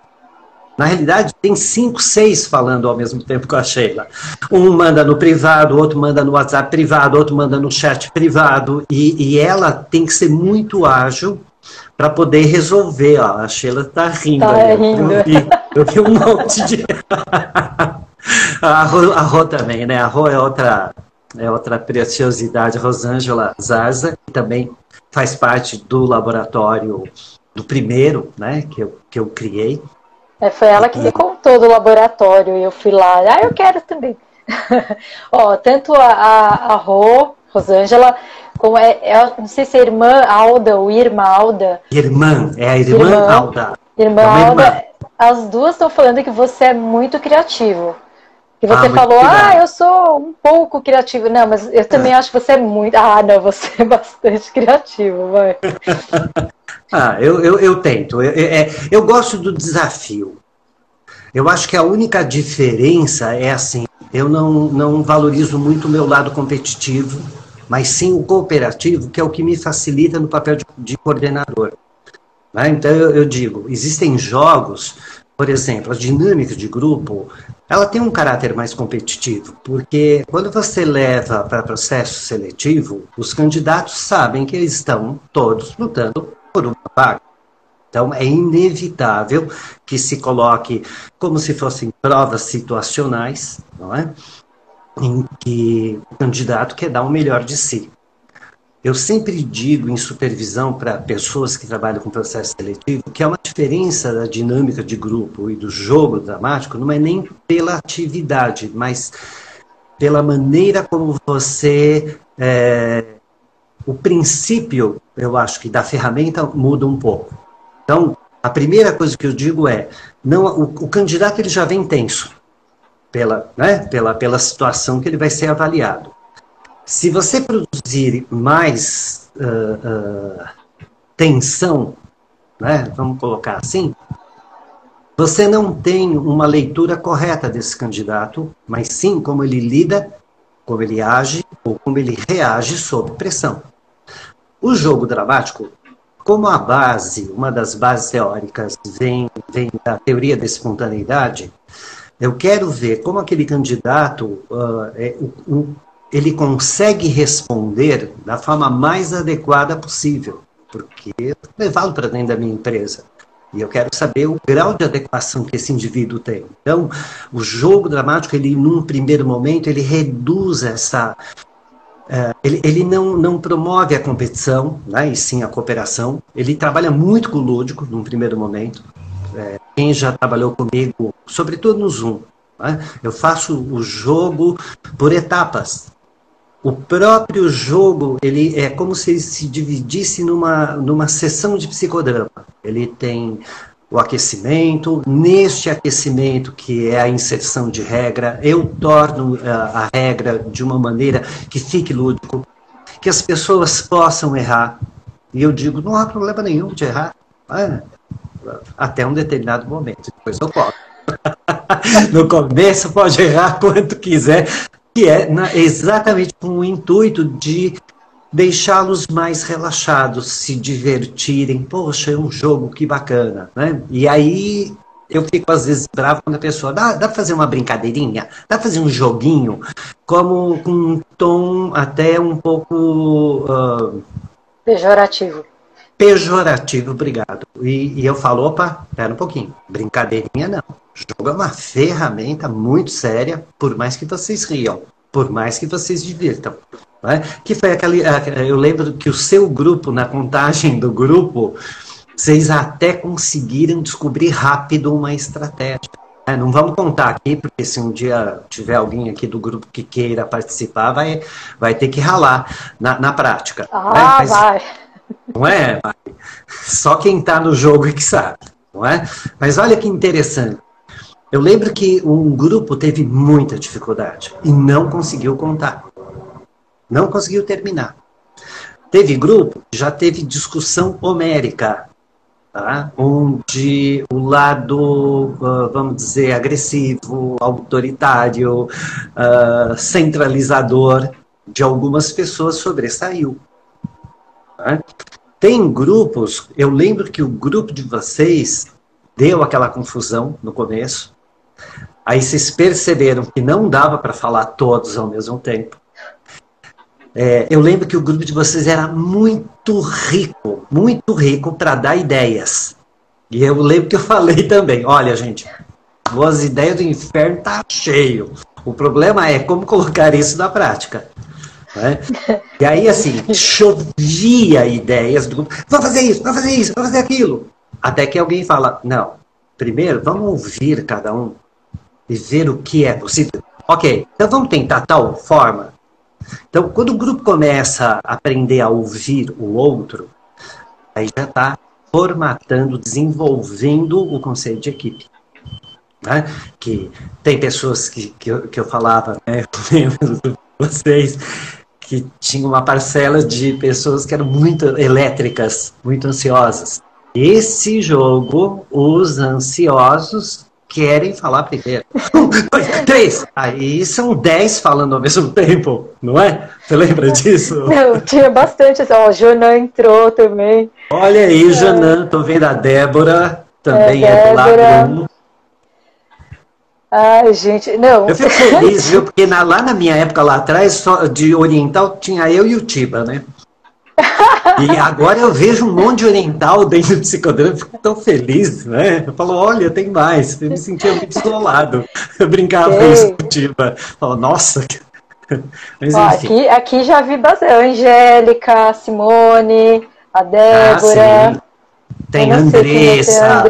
Na realidade, tem 5, 6 falando ao mesmo tempo com a Sheila. Um manda no privado, outro manda no WhatsApp privado, outro manda no chat privado, e ela tem que ser muito ágil para poder resolver. Ó, a Sheila está rindo. Rindo. Eu vi um monte de... a Rô também, né? A Rô é outra preciosidade, Rosângela Zarza, que também faz parte do laboratório do primeiro, né, que eu criei. Foi ela que me contou do laboratório e eu fui lá. Eu quero também. Ó, tanto a Rosângela, como não sei se é irmã Alda ou irmã Alda. É a irmã Alda. Irmã Alda, as duas estão falando que você é muito criativo. Que você falou, eu sou um pouco criativo. Não, mas eu também acho que você é muito... não, você é bastante criativo, vai. Eu tento. Eu gosto do desafio. Eu acho que a única diferença é assim, eu não valorizo muito o meu lado competitivo, mas sim o cooperativo, que é o que me facilita no papel de coordenador. Né? Então eu digo, existem jogos, por exemplo, a dinâmica de grupo, ela tem um caráter mais competitivo, porque quando você leva para processo seletivo, os candidatos sabem que eles estão todos lutando por uma vaga. Então, é inevitável que se coloque como se fossem provas situacionais, não é? Em que o candidato quer dar o melhor de si. Eu sempre digo em supervisão para pessoas que trabalham com processo seletivo que é uma diferença da dinâmica de grupo e do jogo dramático, não é nem pela atividade, mas pela maneira como você... o princípio, eu acho que da ferramenta muda um pouco. Então, a primeira coisa que eu digo é, o candidato ele já vem tenso pela situação que ele vai ser avaliado. Se você produzir mais tensão, né, vamos colocar assim, você não tem uma leitura correta desse candidato, mas sim como ele lida, como ele age ou como ele reage sob pressão. O jogo dramático, como a base, uma das bases teóricas vem da teoria da espontaneidade, eu quero ver como aquele candidato ele consegue responder da forma mais adequada possível, porque eu levá-lo para dentro da minha empresa. E eu quero saber o grau de adequação que esse indivíduo tem. Então, o jogo dramático, ele, num primeiro momento, ele reduz essa... ele não promove a competição, né, e sim a cooperação. Ele trabalha muito com o lúdico, num primeiro momento. Quem já trabalhou comigo, sobretudo no Zoom, né, eu faço o jogo por etapas. O próprio jogo, ele é como se ele se dividisse numa sessão de psicodrama. Ele tem o aquecimento, neste aquecimento, que é a inserção de regra, eu torno a regra de uma maneira que fique lúdico, que as pessoas possam errar. E eu digo, não há problema nenhum de errar, até um determinado momento, depois eu posso. No começo pode errar quanto quiser, que é exatamente com o intuito de deixá-los mais relaxados, se divertirem. Poxa, é um jogo, que bacana, né? E aí eu fico às vezes bravo quando a pessoa, dá para fazer uma brincadeirinha? Dá para fazer um joguinho? Como com um tom até um pouco... pejorativo. Pejorativo, obrigado. E eu falo, opa, espera um pouquinho, brincadeirinha não. Jogo é uma ferramenta muito séria, por mais que vocês riam, por mais que vocês divirtam. Né? Que foi eu lembro que o seu grupo, na contagem do grupo, vocês até conseguiram descobrir rápido uma estratégia. Né? Não vamos contar aqui, porque se um dia tiver alguém aqui do grupo que queira participar, vai ter que ralar na prática. Né? Mas, vai. Não é? Só quem está no jogo é que sabe. Não é? Mas olha que interessante. Eu lembro que um grupo teve muita dificuldade e não conseguiu contar. Não conseguiu terminar. Teve grupo que já teve discussão homérica, tá? Onde o lado, vamos dizer, agressivo, autoritário, centralizador de algumas pessoas sobressaiu. Tá? Tem grupos, eu lembro que o grupo de vocês deu aquela confusão no começo. Aí vocês perceberam que não dava para falar todos ao mesmo tempo. Eu lembro que o grupo de vocês era muito rico para dar ideias. E eu lembro que eu falei também, olha gente, as ideias do inferno tá cheio. O problema é como colocar isso na prática. né? E aí, assim, chovia ideias do grupo. Vamos fazer isso, vamos fazer isso, vamos fazer aquilo. Até que alguém fala, não, primeiro vamos ouvir cada um e ver o que é possível. Ok, então vamos tentar tal forma. Então, quando o grupo começa a aprender a ouvir o outro, aí já está formatando, desenvolvendo o conceito de equipe. Né? Que tem pessoas que eu falava, né? Eu lembro de vocês, que tinha uma parcela de pessoas que eram muito elétricas, muito ansiosas. Esse jogo, os ansiosos querem falar primeiro. 1, 2, 3. Aí são 10 falando ao mesmo tempo, não é? Você lembra disso? Não, tinha bastante. Assim, ó, o Jonan entrou também. Olha aí, Jonan, tô vendo a Débora, também é do lado 1. Ai, gente, não. Eu fico feliz, viu? Porque lá na minha época, lá atrás, só de oriental, tinha eu e o Tiba, né? E agora eu vejo um monte de oriental dentro do psicodrama, eu fico tão feliz, né? Eu falo, olha, tem mais. Eu me sentia muito isolado. Eu brincava isso com o Tiba. Eu falo, nossa. Mas, enfim. Aqui já vi bastante. A Angélica, a Simone, a Débora. Tem Andressa.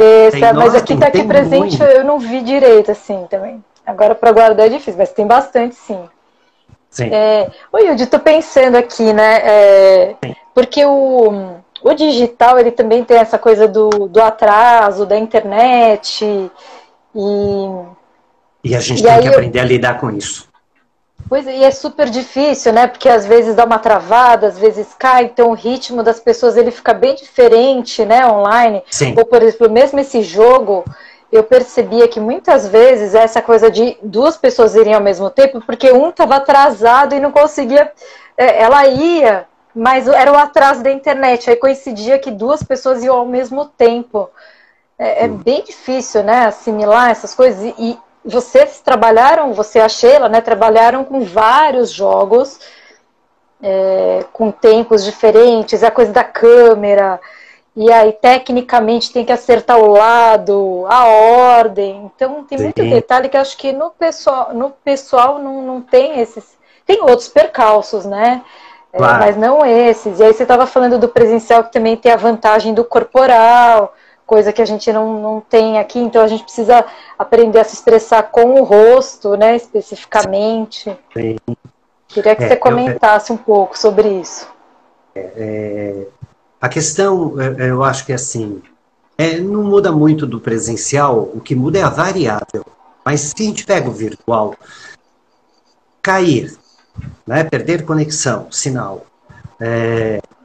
Mas aqui tá aqui presente, muito. Eu não vi direito, assim, também. Agora para guardar é difícil, mas tem bastante, sim. Sim. Oi, Yudi, tô pensando aqui, né? Porque o digital, ele também tem essa coisa do atraso, da internet. E a gente tem que aprender a lidar com isso. Pois é, e é super difícil, né? Porque às vezes dá uma travada, às vezes cai, então o ritmo das pessoas ele fica bem diferente, né? Online. Sim. Ou, por exemplo, mesmo esse jogo, eu percebia que muitas vezes essa coisa de 2 pessoas irem ao mesmo tempo, porque um estava atrasado e não conseguia. Ela ia, mas era o atraso da internet. Aí coincidia que 2 pessoas iam ao mesmo tempo. É bem difícil, né? Assimilar essas coisas. E vocês trabalharam, você e a Sheila, né? Trabalharam com vários jogos, com tempos diferentes, a coisa da câmera. E aí, tecnicamente, tem que acertar o lado, a ordem. Então, tem muito detalhe que eu acho que no pessoal não tem esses... Tem outros percalços, né? Claro. Mas não esses. E aí, você estava falando do presencial, que também tem a vantagem do corporal, coisa que a gente não tem aqui. Então, a gente precisa aprender a se expressar com o rosto, né? Especificamente. Sim. Queria que você comentasse um pouco sobre isso. A questão, eu acho que assim, não muda muito do presencial, o que muda é a variável. Mas se a gente pega o virtual, cair, né, perder conexão, sinal.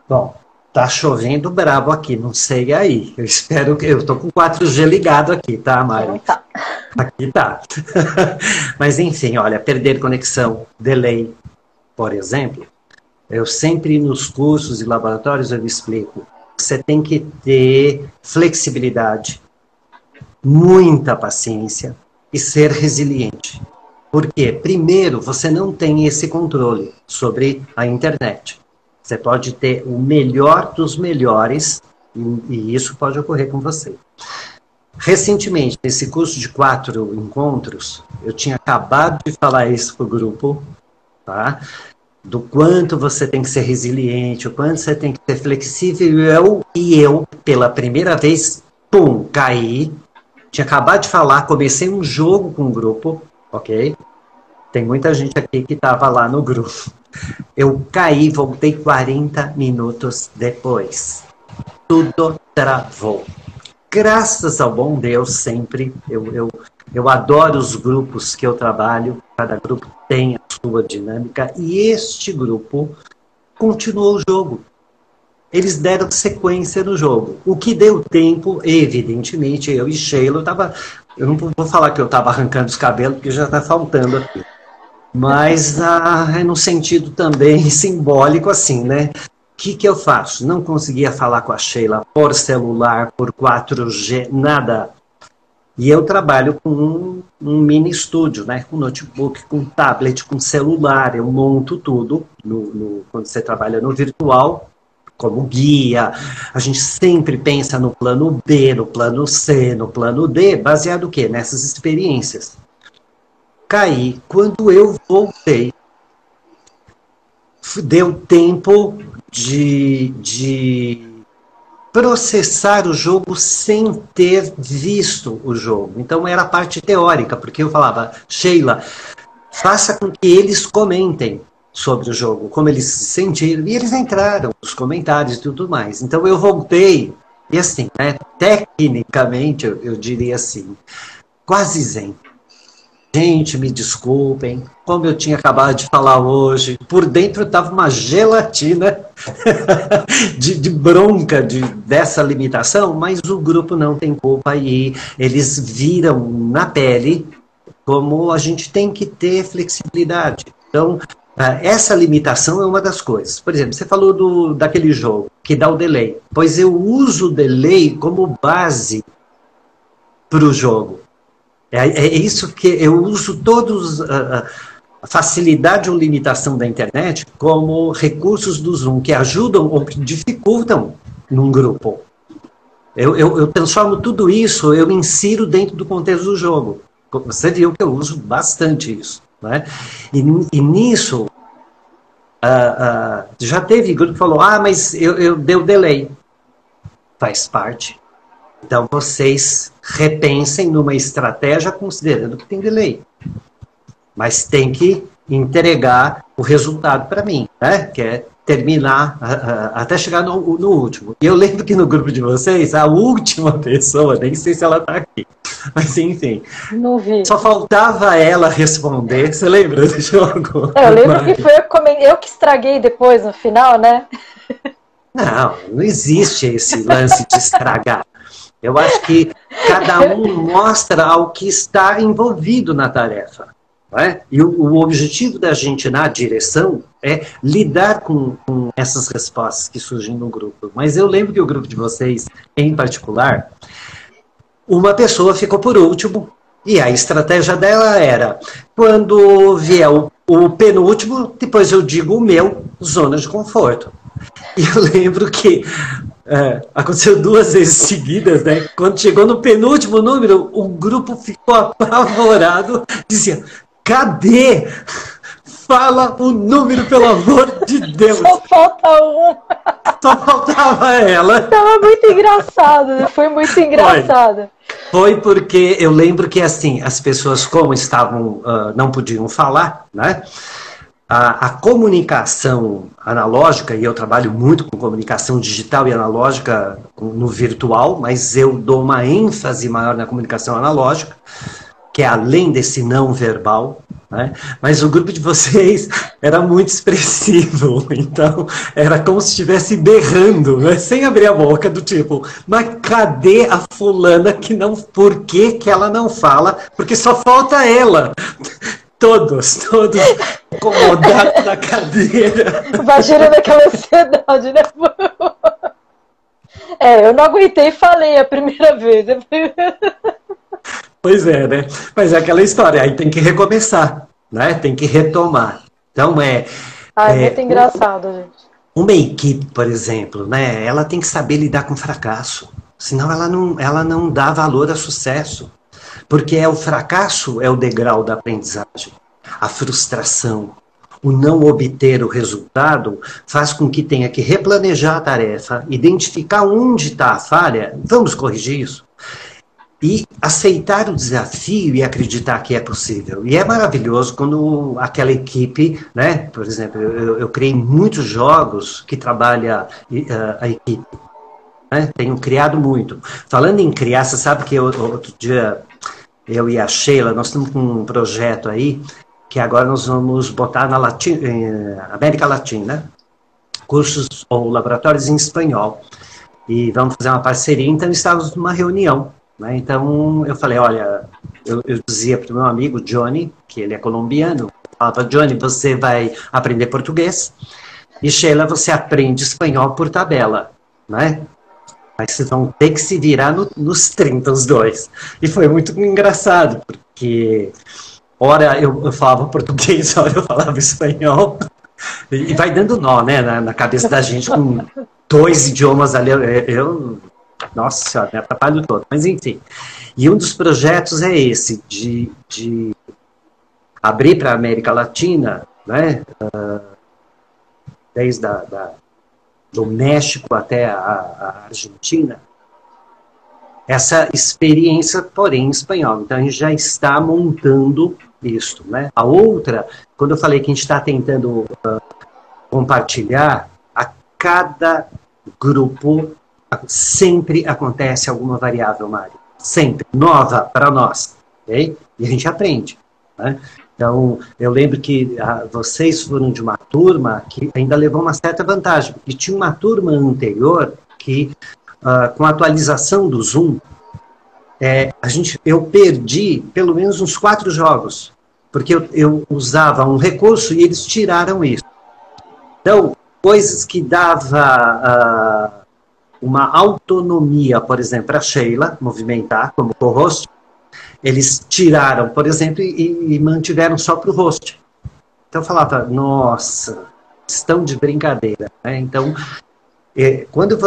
Bom, tá chovendo brabo aqui, não sei aí. Eu espero que... Eu tô com 4G ligado aqui, tá, Mari? Tá. Aqui tá. Mas enfim, olha, perder conexão, delay, por exemplo. Eu sempre nos cursos e laboratórios eu explico. Você tem que ter flexibilidade, muita paciência e ser resiliente. Por quê? Primeiro, você não tem esse controle sobre a internet. Você pode ter o melhor dos melhores e isso pode ocorrer com você. Recentemente, nesse curso de 4 encontros, eu tinha acabado de falar isso para o grupo, tá? Do quanto você tem que ser resiliente, o quanto você tem que ser flexível. E eu, pela primeira vez, pum, caí. Tinha acabado de falar, comecei um jogo com o grupo, ok? Tem muita gente aqui que estava lá no grupo. Eu caí, voltei 40 minutos depois. Tudo travou. Graças ao bom Deus, sempre. Eu adoro os grupos que eu trabalho. Cada grupo tem a sua dinâmica. E este grupo continuou o jogo. Eles deram sequência no jogo. O que deu tempo, evidentemente, eu e Sheila, eu não vou falar que eu estava arrancando os cabelos, porque já está faltando aqui. Mas é no sentido também simbólico, assim, né? O que eu faço? Não conseguia falar com a Sheila por celular, por 4G, nada. E eu trabalho com um mini estúdio, né? Com notebook, com tablet, com celular. Eu monto tudo quando você trabalha no virtual, como guia. A gente sempre pensa no plano B, no plano C, no plano D, baseado o quê? Nessas experiências. Caí. Quando eu voltei, deu tempo de processar o jogo sem ter visto o jogo. Então era a parte teórica, porque eu falava, Sheila, faça com que eles comentem sobre o jogo, como eles se sentiram, e eles entraram nos comentários e tudo mais. Então eu voltei, e assim, né, tecnicamente, eu diria assim, quase zen. Gente, me desculpem, como eu tinha acabado de falar hoje, por dentro estava uma gelatina de bronca dessa limitação, mas o grupo não tem culpa e eles viram na pele como a gente tem que ter flexibilidade. Então, essa limitação é uma das coisas. Por exemplo, você falou daquele jogo que dá o delay. Pois eu uso o delay como base para o jogo. É isso que eu uso todos, a facilidade ou limitação da internet como recursos do Zoom que ajudam ou que dificultam num grupo. Eu transformo tudo isso, eu insiro dentro do contexto do jogo. Você viu que eu uso bastante isso. Né? E nisso, já teve grupo que falou, mas eu dei o delay. Faz parte. Então, vocês repensem numa estratégia considerando que tem delay. Mas tem que entregar o resultado para mim, né? Que é terminar, até chegar no último. E eu lembro que no grupo de vocês, a última pessoa, nem sei se ela está aqui, mas enfim, não vi. Só faltava ela responder. Você lembra do jogo? Eu lembro que foi eu que estraguei depois, no final, né? Não existe esse lance de estragar. Eu acho que cada um mostra ao que está envolvido na tarefa. Não é? E o objetivo da gente na direção é lidar com essas respostas que surgem no grupo. Mas eu lembro que o grupo de vocês, em particular, uma pessoa ficou por último e a estratégia dela era, quando vier o penúltimo, depois eu digo o meu, zona de conforto. E eu lembro que aconteceu 2 vezes seguidas, né? Quando chegou no penúltimo número, o grupo ficou apavorado, dizia, cadê? Fala o número, pelo amor de Deus. Só falta um. Só faltava ela. Tava muito engraçado, né? Foi muito engraçado. Foi porque eu lembro que assim, as pessoas como estavam, não podiam falar, né? A comunicação analógica, e eu trabalho muito com comunicação digital e analógica no virtual, mas eu dou uma ênfase maior na comunicação analógica, que é além desse não verbal, né? Mas o grupo de vocês era muito expressivo, então era como se estivesse berrando, né? Sem abrir a boca, do tipo, mas cadê a fulana que não, por que ela não fala? Porque só falta ela. Todos acomodados na cadeira. Imagina naquela ansiedade, né? Eu não aguentei e falei a primeira vez. Pois é, né? Mas é aquela história, aí tem que recomeçar, né? Tem que retomar. Então muito engraçado, gente. Uma equipe, por exemplo, né? Ela tem que saber lidar com fracasso. Senão ela não dá valor a sucesso. Porque o fracasso é o degrau da aprendizagem. A frustração, o não obter o resultado, faz com que tenha que replanejar a tarefa, identificar onde está a falha, vamos corrigir isso, e aceitar o desafio e acreditar que é possível. E é maravilhoso quando aquela equipe, né? Por exemplo, eu criei muitos jogos que trabalha a equipe. Né? Tenho criado muito. Falando em criar, você sabe que outro dia... Eu e a Sheila, nós estamos com um projeto aí, que agora nós vamos botar na América Latina, cursos ou laboratórios em espanhol. E vamos fazer uma parceria, então estávamos numa reunião. Né? Então eu falei, olha, eu dizia para o meu amigo Johnny, que ele é colombiano, eu falava, Johnny, você vai aprender português, e Sheila, você aprende espanhol por tabela, né? Mas vocês vão ter que se virar nos 30, os dois. E foi muito engraçado, porque ora eu falava português, ora eu falava espanhol. E vai dando nó, né, na cabeça da gente, com 2 idiomas ali. Nossa senhora, me atrapalho todo. Mas enfim. E um dos projetos é esse, de abrir para a América Latina, né, desde do México até a Argentina, essa experiência, porém, em espanhol. Então, a gente já está montando isso, né? A outra, quando eu falei que a gente está tentando compartilhar, a cada grupo sempre acontece alguma variável, Mário. Sempre. Nova para nós. Okay? E a gente aprende. Né? Então, eu lembro que vocês foram de uma turma que ainda levou uma certa vantagem. E tinha uma turma anterior que, com a atualização do Zoom, eu perdi pelo menos uns 4 jogos. Porque eu usava um recurso e eles tiraram isso. Então, coisas que dava uma autonomia, por exemplo, para a Sheila movimentar como co-host, eles tiraram, por exemplo, e mantiveram só para o host. Então eu falava, nossa, estão de brincadeira. Né? Então, quando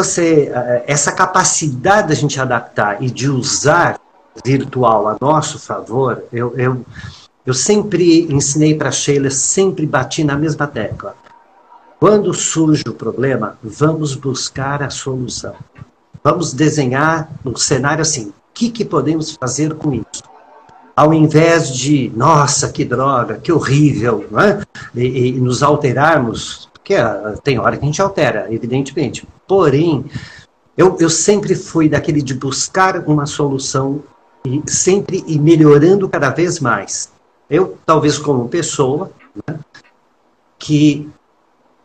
essa capacidade da gente adaptar e de usar virtual a nosso favor, eu sempre ensinei para a Sheila, sempre bati na mesma tecla. Quando surge o problema, vamos buscar a solução. Vamos desenhar um cenário assim, o que podemos fazer com isso? Ao invés de, nossa, que droga, que horrível, né? e nos alterarmos, porque tem hora que a gente altera, evidentemente. Porém, eu sempre fui daquele de buscar uma solução e sempre ir melhorando cada vez mais. Eu, talvez como pessoa, né, que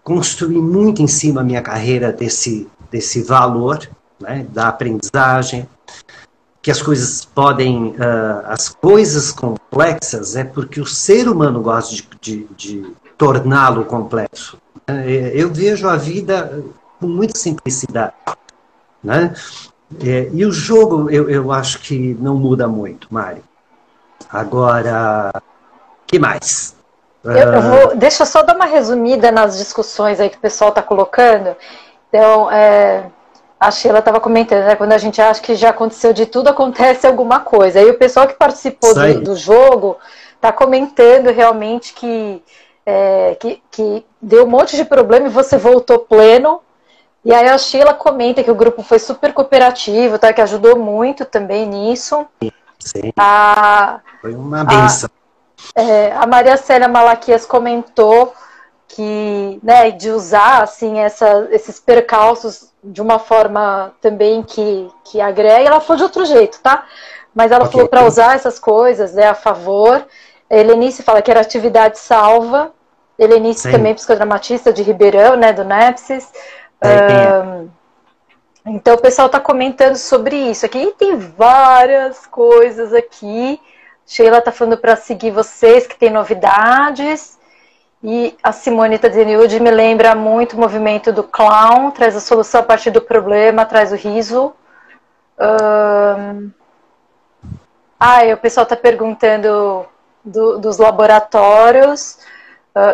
construí muito em cima da minha carreira desse valor, né, da aprendizagem, que as coisas podem, as coisas complexas é porque o ser humano gosta de torná-lo complexo. Eu vejo a vida com muita simplicidade. Né? E o jogo, eu acho que não muda muito, Mário. Agora, que mais? Deixa eu só dar uma resumida nas discussões aí que o pessoal está colocando. Então, a Sheila estava comentando, né, quando a gente acha que já aconteceu de tudo, acontece alguma coisa. Aí o pessoal que participou do jogo está comentando realmente que deu um monte de problema e você voltou pleno. E aí a Sheila comenta que o grupo foi super cooperativo, tá, que ajudou muito também nisso. Sim. Foi uma benção. A Maria Célia Malaquias comentou que, né, de usar assim, esses percalços de uma forma também que agrega. Ela falou de outro jeito, tá? Mas ela falou para usar essas coisas, né, a favor. A Helenice fala que era atividade salva. Helenice também psicodramatista de Ribeirão, né, do Nepsis. Então o pessoal está comentando sobre isso aqui. E tem várias coisas aqui. Sheila está falando para seguir vocês, que tem novidades. E a Simone está dizendo, Yudi me lembra muito o movimento do clown, traz a solução a partir do problema, traz o riso. O pessoal está perguntando dos laboratórios.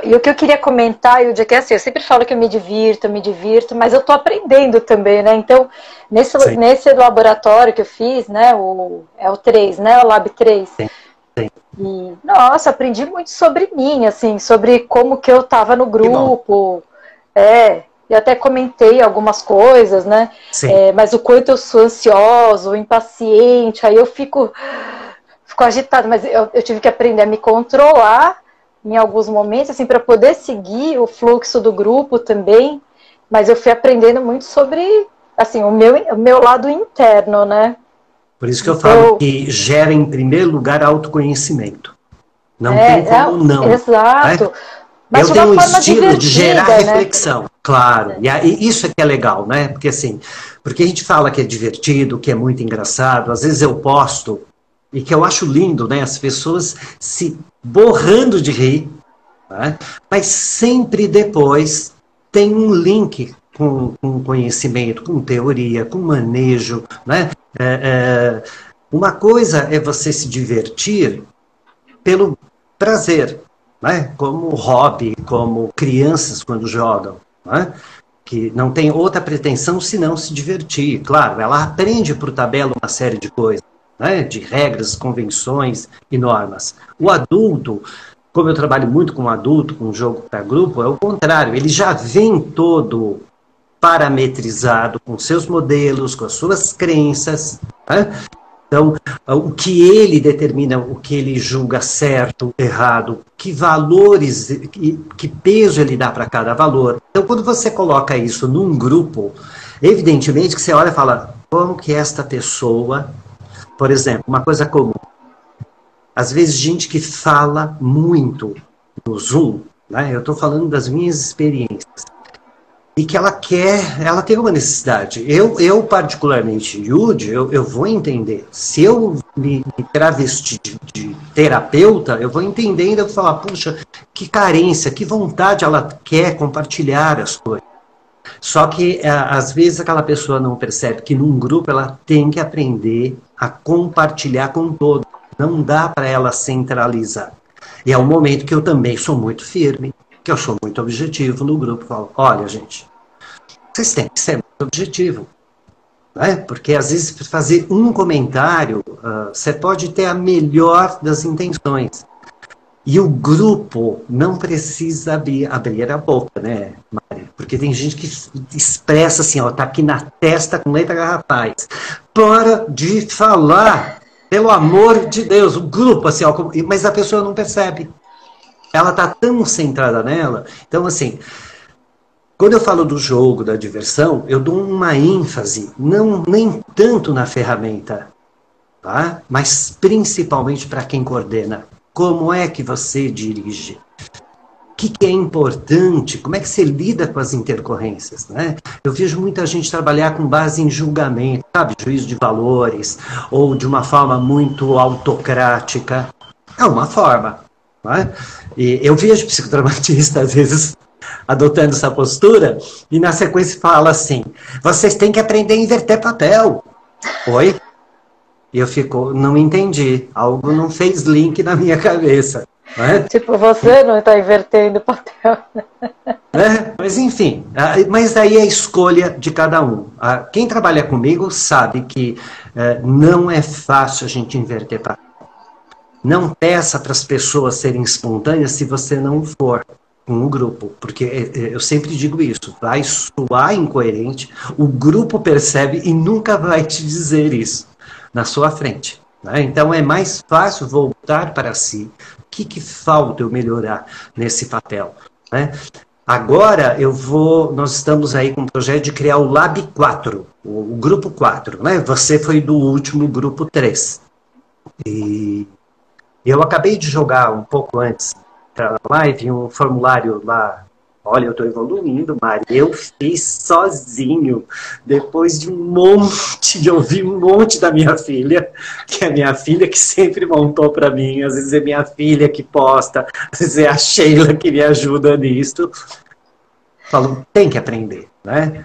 E o que eu queria comentar, Yudi, é que assim, eu sempre falo que eu me divirto, mas eu estou aprendendo também, né? Então, nesse laboratório que eu fiz, né, o 3, né, o Lab 3, e, nossa, aprendi muito sobre mim, assim, sobre como que eu estava no grupo, e até comentei algumas coisas, né, mas o quanto eu sou ansioso, impaciente, aí eu fico agitada, mas eu tive que aprender a me controlar em alguns momentos, assim, para poder seguir o fluxo do grupo também, mas eu fui aprendendo muito sobre, assim, o meu lado interno, né. Por isso que eu falo que gera, em primeiro lugar, autoconhecimento. Não tem como não. Exato. Né? Mas eu tenho um estilo de gerar né? reflexão, claro. E isso é que é legal, né? Porque assim, porque a gente fala que é divertido, que é muito engraçado, às vezes eu posto, e que eu acho lindo, né? As pessoas se borrando de rir, né? Mas sempre depois tem um link com conhecimento, com teoria, com manejo, né? Uma coisa é você se divertir pelo prazer, né? Como hobby, como crianças quando jogam, né? Que não tem outra pretensão senão se divertir. Claro, ela aprende por tabela uma série de coisas, né? De regras, convenções e normas. O adulto, como eu trabalho muito com adulto, com jogo para grupo, é o contrário, ele já vem todo parametrizado com seus modelos, com as suas crenças, né? Então, o que ele determina, o que ele julga certo, errado, que valores, que peso ele dá para cada valor. Então, quando você coloca isso num grupo, evidentemente que você olha e fala, como que esta pessoa, por exemplo, uma coisa comum, às vezes gente que fala muito no Zoom, né? Eu estou falando das minhas experiências, e que ela tem uma necessidade. Eu particularmente, Yudi, eu vou entender. Se eu me travesti de terapeuta, eu vou entender e ainda vou falar, puxa, que carência, que vontade ela quer compartilhar as coisas. Só que, às vezes, aquela pessoa não percebe que num grupo ela tem que aprender a compartilhar com todos. Não dá para ela centralizar. E é um momento que eu também sou muito firme, que eu sou muito objetivo no grupo. Falo, olha, gente, vocês têm que ser muito objetivo. Né? Porque, às vezes, fazer um comentário, você pode ter a melhor das intenções. E o grupo não precisa abrir a boca, né, Mari? Porque tem gente que expressa assim, ó, tá aqui na testa com letra garrafais. Para de falar, pelo amor de Deus, o grupo, assim, ó, mas a pessoa não percebe. Ela tá tão centrada nela. Então, assim, quando eu falo do jogo, da diversão, eu dou uma ênfase, nem tanto na ferramenta, tá? Mas principalmente para quem coordena. Como é que você dirige? O que é importante? Como é que você lida com as intercorrências? Né? Eu vejo muita gente trabalhar com base em julgamento, sabe? Juízo de valores, ou de uma forma muito autocrática. É uma forma. Né? E eu vejo psicodramatista, às vezes, adotando essa postura, e na sequência fala assim, vocês têm que aprender a inverter papel. Oi? E eu fico, não entendi, algo não fez link na minha cabeça. Né? Tipo, você não está invertendo o papel. Mas enfim, mas aí é a escolha de cada um. Quem trabalha comigo sabe que não é fácil a gente inverter papel. Não peça para as pessoas serem espontâneas se você não for com o grupo, porque eu sempre digo isso, vai soar incoerente, o grupo percebe e nunca vai te dizer isso na sua frente. Né? Então é mais fácil voltar para si. O que falta eu melhorar nesse papel? Né? Agora nós estamos aí com um projeto de criar o Lab 4, o grupo 4. Né? Você foi do último grupo 3. E eu acabei de jogar um pouco antes para a live um formulário lá. Olha, eu estou evoluindo, Mari. Eu fiz sozinho, depois de ouvir um monte da minha filha, que é a minha filha que sempre montou para mim, às vezes é minha filha que posta, às vezes é a Sheila que me ajuda nisso. Falo, tem que aprender, né?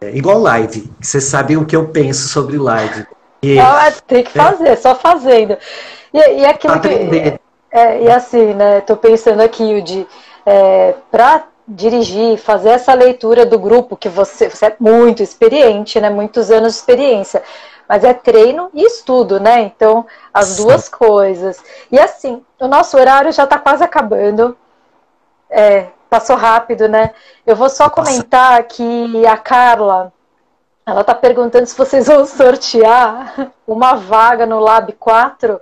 Igual live, vocês sabem o que eu penso sobre live. Tem que fazer, só fazendo. E aquilo aprender. E assim, né? Estou pensando aqui, para dirigir, fazer essa leitura do grupo, que você é muito experiente, né? Muitos anos de experiência, mas é treino e estudo, né? Então, as duas coisas. E assim, o nosso horário já está quase acabando. Passou rápido, né? Eu vou só comentar que a Carla, ela está perguntando se vocês vão sortear uma vaga no Lab 4.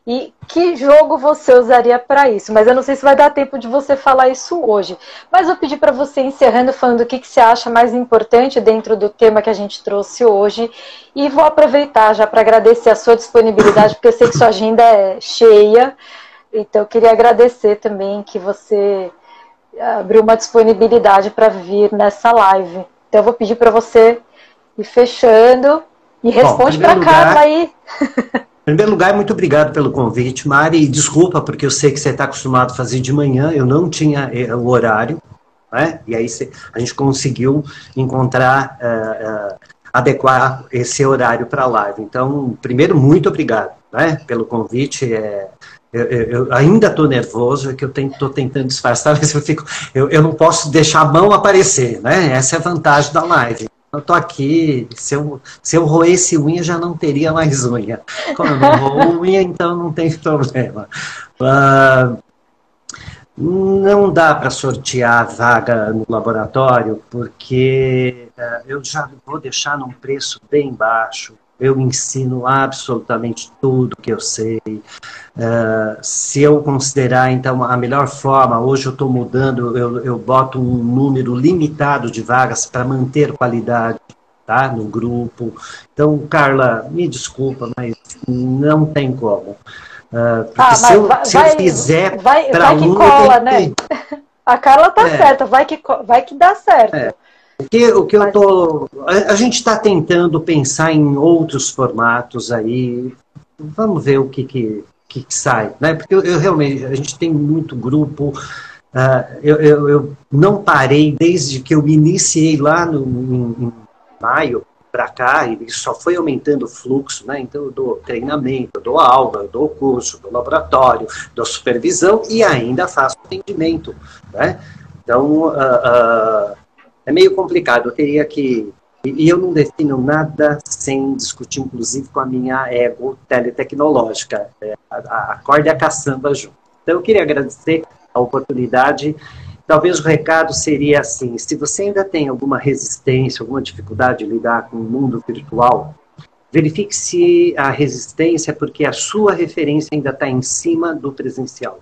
E que jogo você usaria para isso? Mas eu não sei se vai dar tempo de você falar isso hoje. Mas eu pedi para você, encerrando, falando o que você acha mais importante dentro do tema que a gente trouxe hoje. E vou aproveitar já para agradecer a sua disponibilidade, porque eu sei que sua agenda é cheia. Então eu queria agradecer também que você abriu uma disponibilidade para vir nessa live. Então eu vou pedir para você ir fechando e responde para a Carla aí. Em primeiro lugar, muito obrigado pelo convite, Mari. E desculpa, porque eu sei que você está acostumado a fazer de manhã, eu não tinha o horário, né? E aí a gente conseguiu encontrar, adequar esse horário para a live. Então, primeiro, muito obrigado, né, pelo convite. Eu ainda estou nervoso, é que eu estou tentando disfarçar, mas eu não posso deixar a mão aparecer, né? Essa é a vantagem da live. eu tô aqui, se eu roesse unha, já não teria mais unha. Como eu não roo unha, então não tem problema. Não dá para sortear vaga no laboratório, porque eu já vou deixar num preço bem baixo. Eu ensino absolutamente tudo que eu sei. Se eu considerar, então, a melhor forma, hoje eu estou mudando, eu boto um número limitado de vagas para manter qualidade, tá, no grupo. Então, Carla, me desculpa, mas não tem como. Porque se eu fizer para vai que cola, né? A Carla tá certa, vai que dá certo. A gente está tentando pensar em outros formatos aí. Vamos ver o que sai, né? Porque eu realmente, a gente tem muito grupo. Eu não parei desde que eu me iniciei lá em maio para cá, e só foi aumentando o fluxo, né? Então eu dou treinamento, eu dou aula, eu dou curso, dou laboratório, dou supervisão e ainda faço atendimento, né? Então, é meio complicado, eu teria que... E eu não defino nada sem discutir, inclusive, com a minha ego teletecnológica, a corda e a caçamba junto. Então eu queria agradecer a oportunidade. Talvez o recado seria assim, se você ainda tem alguma resistência, alguma dificuldade de lidar com o mundo virtual, verifique se a resistência é porque a sua referência ainda está em cima do presencial.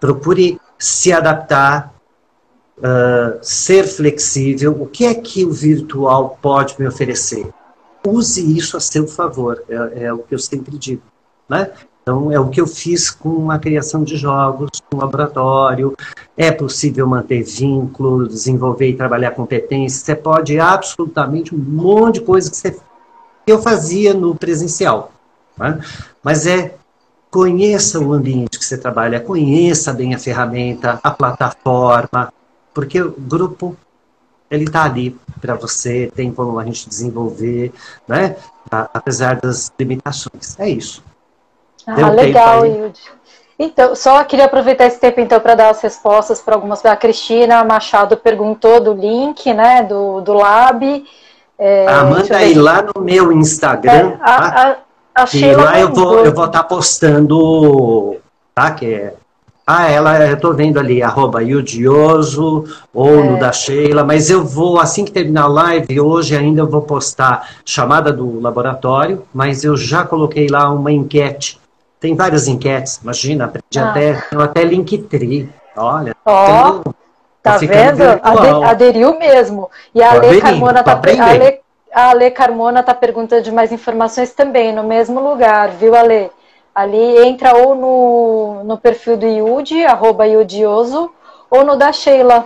Procure se adaptar, ser flexível. O que é que o virtual pode me oferecer? Use isso a seu favor, é o que eu sempre digo, né? Então, é o que eu fiz com a criação de jogos, com o laboratório. É possível manter vínculo, desenvolver e trabalhar competências. Você pode absolutamente um monte de coisa que eu fazia no presencial, né? Mas conheça o ambiente que você trabalha, conheça bem a ferramenta, a plataforma, porque o grupo ele está ali para você, tem como a gente desenvolver, né? Apesar das limitações. É isso. Legal, Yudi. Então, só queria aproveitar esse tempo então para dar as respostas para algumas. A Cristina Machado perguntou do link, né, do Lab. Manda aí lá no meu Instagram. A Sheila lá eu vou estar postando, tá? Eu estou vendo ali, @Yudioso, ou no da Sheila, mas eu vou, assim que terminar a live, hoje ainda eu vou postar chamada do laboratório, mas eu já coloquei lá uma enquete. Tem várias enquetes, imagina, aprendi até Linktree, olha. Tá vendo? Aderiu mesmo. E a Ale Carmona tá perguntando de mais informações também, no mesmo lugar, viu, Ale? Ali entra ou no perfil do Yudi, @Yudioso, ou no da Sheila.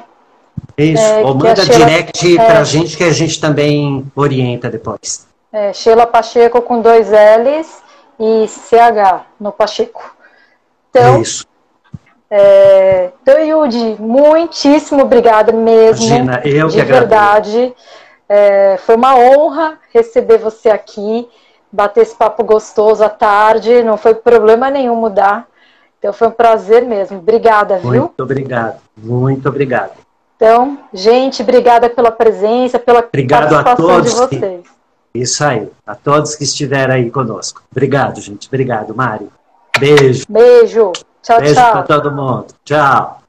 Isso, ou manda direct pra gente, que a gente também orienta depois. Sheila Pacheco com 2 L's e CH no Pacheco. Então, isso. Então, Yudi, muitíssimo obrigada mesmo. Imagina, eu de que verdade. Foi uma honra receber você aqui, bater esse papo gostoso à tarde, não foi problema nenhum mudar. Então foi um prazer mesmo. Obrigada, viu? Muito obrigado, muito obrigado. Então, gente, obrigada pela presença, pela participação de vocês. Isso aí, a todos que estiveram aí conosco. Obrigado, gente. Obrigado, Mari. Beijo. Beijo. Tchau, Beijo tchau. para todo mundo. Tchau.